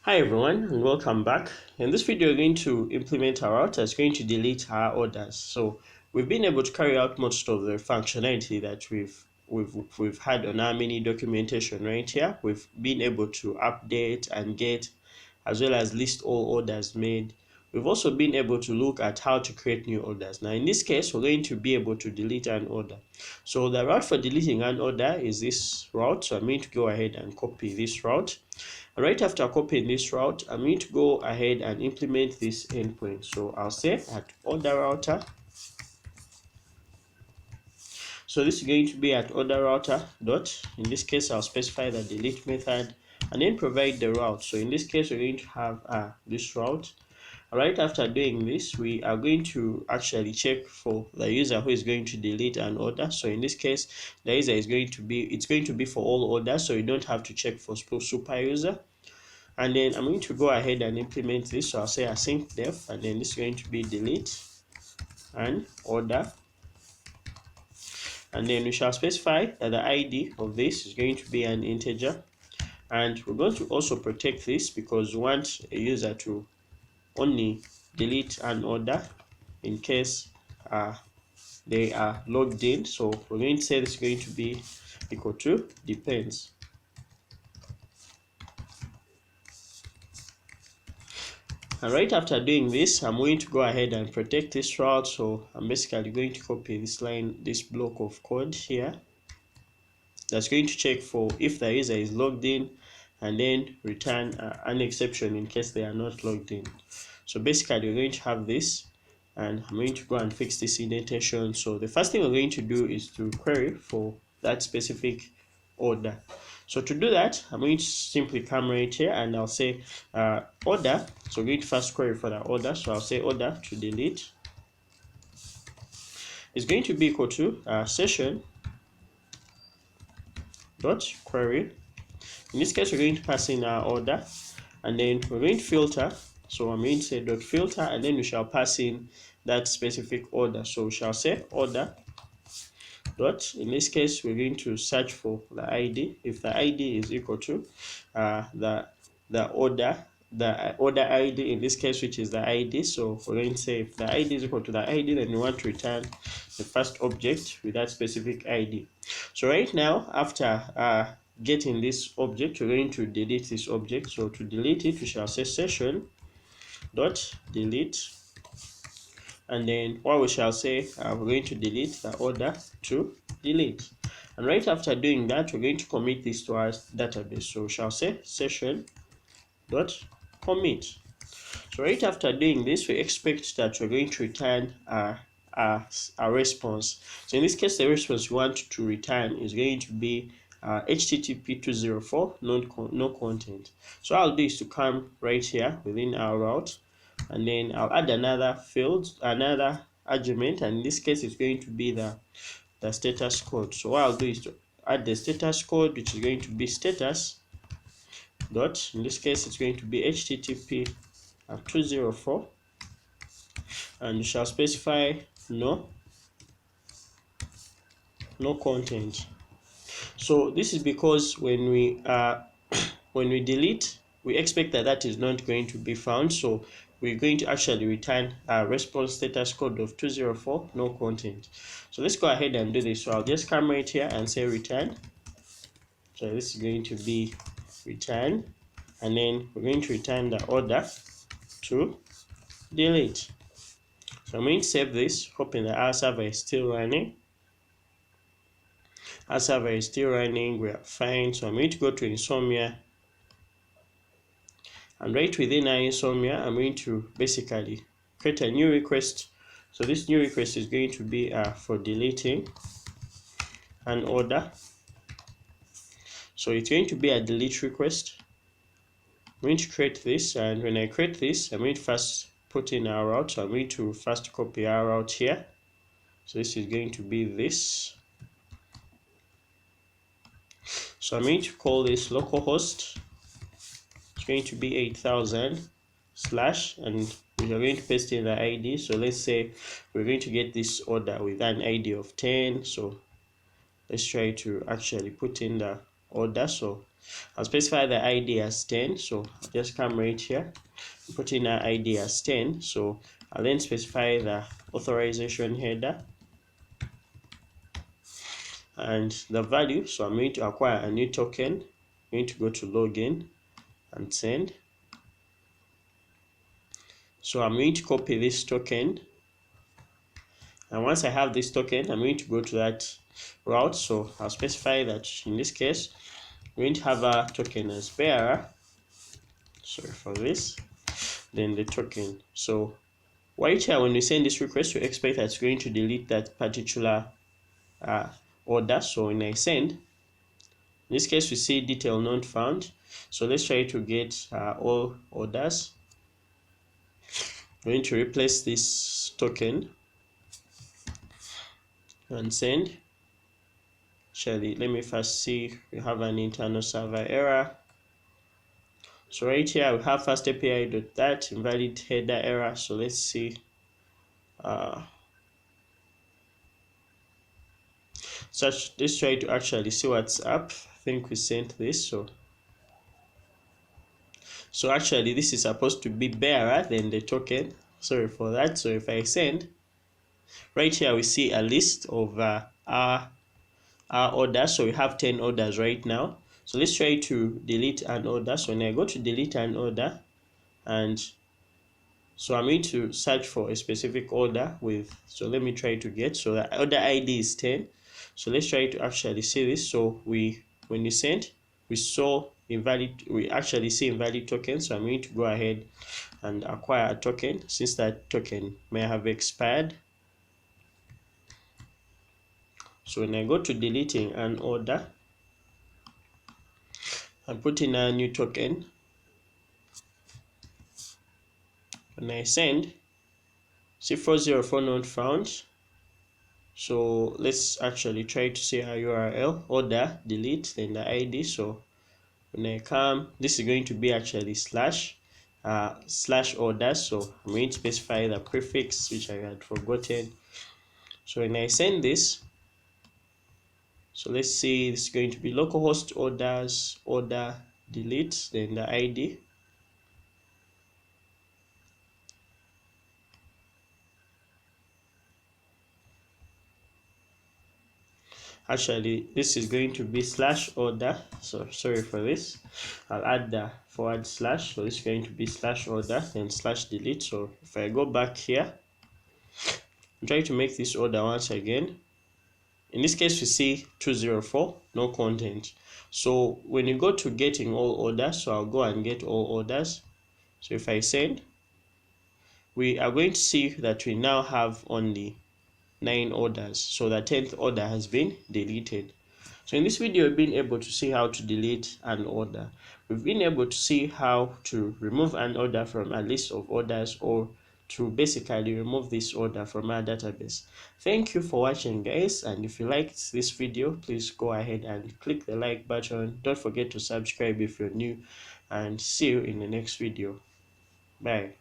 Hi everyone and welcome back. In this video we're going to implement our route that's going to delete our orders. So we've been able to carry out most of the functionality that we've had on our mini documentation right here. We've been able to update and get as well as list all orders made. We've also been able to look at how to create new orders. Now in this case we're going to be able to delete an order. So the route for deleting an order is this route. So I'm going to go ahead and copy this route. Right after copying this route, I'm going to go ahead and implement this endpoint. So I'll say at order router. So this is going to be at order router dot. In this case, I'll specify the delete method and then provide the route. So in this case, we're going to have this route. Right after doing this, we are going to actually check for the user who is going to delete an order. So in this case, the user is going to be for all orders, so you don't have to check for super user. And then I'm going to go ahead and implement this. So I'll say async def, and then this is going to be delete and order. And then we shall specify that the ID of this is going to be an integer. And we're going to also protect this because we want a user to only delete an order in case they are logged in. So we're going to say this is going to be equal to depends. And right after doing this, I'm going to go ahead and protect this route. So I'm basically going to copy this line, this block of code here. That's going to check for if the user is logged in and then return an exception in case they are not logged in. So basically we're going to have this, and I'm going to go and fix this indentation. So the first thing we're going to do is to query for that specific order. So to do that, I'm going to simply come right here and I'll say order. So we're going to first query for the order. So I'll say order to delete is going to be equal to session dot query. In this case, we're going to pass in our order, and then we're going to filter. So I'm going to say dot filter, and then we shall pass in that specific order. So we shall say order dot. In this case, we're going to search for the ID. If the ID is equal to the order ID in this case, which is the ID. So we're going to say if the ID is equal to the ID, then we want to return the first object with that specific ID. So right now, after getting this object, we're going to delete this object. So to delete it, we shall say session dot delete, and then what we shall say, we're going to delete the order to delete. And right after doing that, we're going to commit this to our database. So we shall say session dot commit. So right after doing this, we expect that we're going to return a response. So in this case, the response we want to return is going to be HTTP 204 no content. So I'll do is to come right here within our route, and then I'll add another field, another argument, and in this case it's going to be the status code. So what I'll do is to add the status code, which is going to be status dot, in this case it's going to be HTTP 204, and you shall specify no content. So this is because when we delete, we expect that is not going to be found. So we're going to actually return a response status code of 204 no content. So let's go ahead and do this. So I'll just come right here and say return. So this is going to be return, and then we're going to return the order to delete. So I'm going to save this, hoping that our server is still running. Our server is still running, we are fine. So I'm going to go to Insomnia, and right within our Insomnia, I'm going to basically create a new request. So this new request is going to be for deleting an order. So it's going to be a delete request. I'm going to create this, and when I create this, I'm going to first put in our route. So I'm going to first copy our route here. So this is going to be this. So I'm going to call this localhost. It's going to be 8000 / and we are going to paste in the ID. So let's say we're going to get this order with an ID of 10. So let's try to actually put in the order. So I'll specify the ID as 10, so I'll just come right here, put in our ID as 10. So I'll then specify the authorization header and the value. So I'm going to acquire a new token. I'm going to go to login and send. So I'm going to copy this token, and once I have this token, I'm going to go to that route. So I'll specify that in this case we're going to have a token as bearer. Sorry for this. Then the token. So right here, when we send this request, we expect that it's going to delete that particular order. So when I send, in this case we see detail not found. So let's try to get all orders. I'm going to replace this token and send. Actually, let me first see, we have an internal server error. So right here we have FastAPI.that invalid header error. So let's see. Let's try to actually see what's up. I think we sent this. So actually this is supposed to be bearer than the token. Sorry for that. So if I send, right here we see a list of our orders. So we have 10 orders right now. So let's try to delete an order. So when I go to delete an order, and so I'm going to search for a specific order with, so let me try to get, so the order ID is 10. So let's try to actually see this. So when we sent, we actually see invalid token. So I'm going to go ahead and acquire a token since that token may have expired. So when I go to deleting an order, I'm putting a new token. When I send, see 404 not found. So let's actually try to see our URL, order, delete, then the ID. So when I come, this is going to be actually slash order. So I'm going to specify the prefix, which I had forgotten. So when I send this, so let's see, this is going to be localhost orders, order, delete, then the ID. Actually, this is going to be slash order. So sorry for this. I'll add the forward slash. So this is going to be slash order, then slash delete. So if I go back here, I'm trying to make this order once again. In this case, we see 204, no content. So when you go to getting all orders, so I'll go and get all orders. So if I send, we are going to see that we now have only 9 orders. So the 10th order has been deleted. So in this video, we've been able to see how to delete an order. We've been able to see how to remove an order from a list of orders, or to basically remove this order from our database. Thank you for watching, guys, and if you liked this video, please go ahead and click the like button. Don't forget to subscribe if you're new, and see you in the next video. Bye.